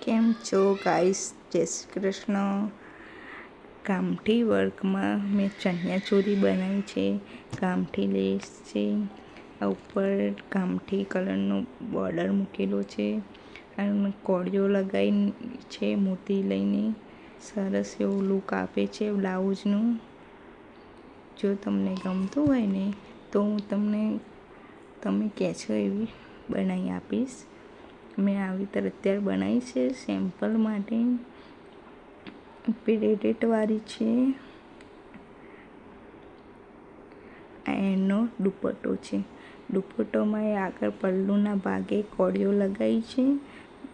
કેમ છો ગાઈસ? જય શ્રી કૃષ્ણ. કામઠી વર્કમાં મેં ચણિયાચોળી બનાવી છે. કામઠી લેસ છે, આ ઉપર કામઠી કલરનો બોર્ડર મૂકેલો છે અને કોળીઓ લગાવી છે મોતી લઈને. સરસ એવું લુક આપે છે બ્લાઉઝનું. જો તમને ગમતું હોય ને તો હું તમે કહેશો એવી બનાવી આપીશ. મેં આવી રીતે અત્યારે બનાવી છે સેમ્પલ માટે. પ્રિન્ટેડવાળી છે. આ એનો દુપટ્ટો છે. દુપટ્ટોમાં આગળ પલ્લુના ભાગે કોળીઓ લગાવી છે,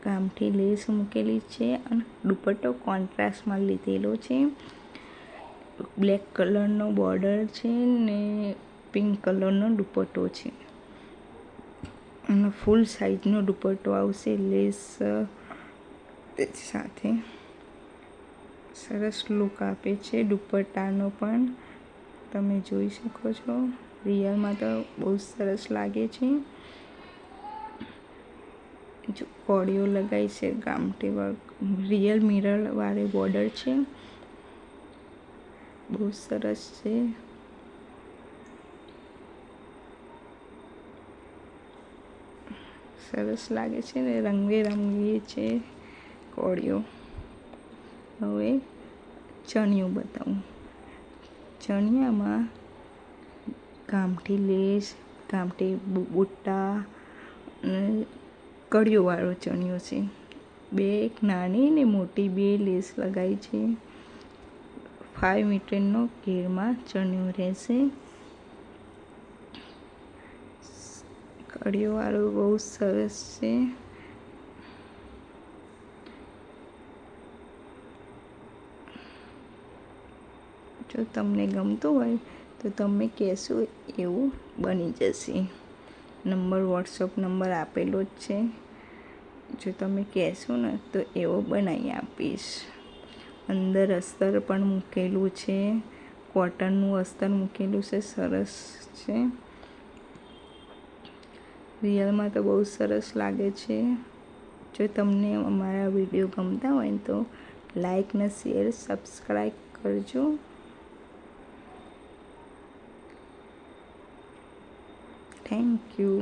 કામઠી લેસ મૂકેલી છે અને દુપટ્ટો કોન્ટ્રાસ્ટમાં લીધેલો છે. બ્લેક કલરનો બોર્ડર છે ને પિંક કલરનો દુપટ્ટો છે અને ફૂલ સાઈઝનો દુપટ્ટો આવશે લેસ સાથે. સરસ લુક આપે છે દુપટ્ટાનો પણ, તમે જોઈ શકો છો. રિયલમાં તો બહુ સરસ લાગે છે. જો કોળીઓ લગાવી છે, કામઠી વર્ક, રિયલ મિરરવાળી બોર્ડર છે. બહુ સરસ છે. સરસ લાગે છે ને, રંગબેરંગી છે કોળીઓ. હવે ચણિયું બતાવું. ચણિયામાં કામઠી લેસ, કામઠી બુટ્ટા અને કળીઓવાળો ચણિયો છે. એક નાની ને મોટી બે લેસ લગાવી છે. 5 મીટરનો ઘેરમાં ચણિયો રહેશે. કળીઓવાળો બહુ સરસ છે. જો તમને ગમતું હોય તો તમે કહેશો એવું બની જશે. નંબર વોટ્સઅપ નંબર આપેલો જ છે. જો તમે કહેશો ને તો એવો બનાવી આપીશ. અંદર અસ્તર પણ મૂકેલું છે, કોટનનું અસ્તર મૂકેલું છે. સરસ છે. રિયલમાં તો બહુ સરસ લાગે છે. જો તમને અમારા વિડીયો ગમતા હોય તો લાઈક ને શેર સબસ્ક્રાઈબ કરજો. Thank you.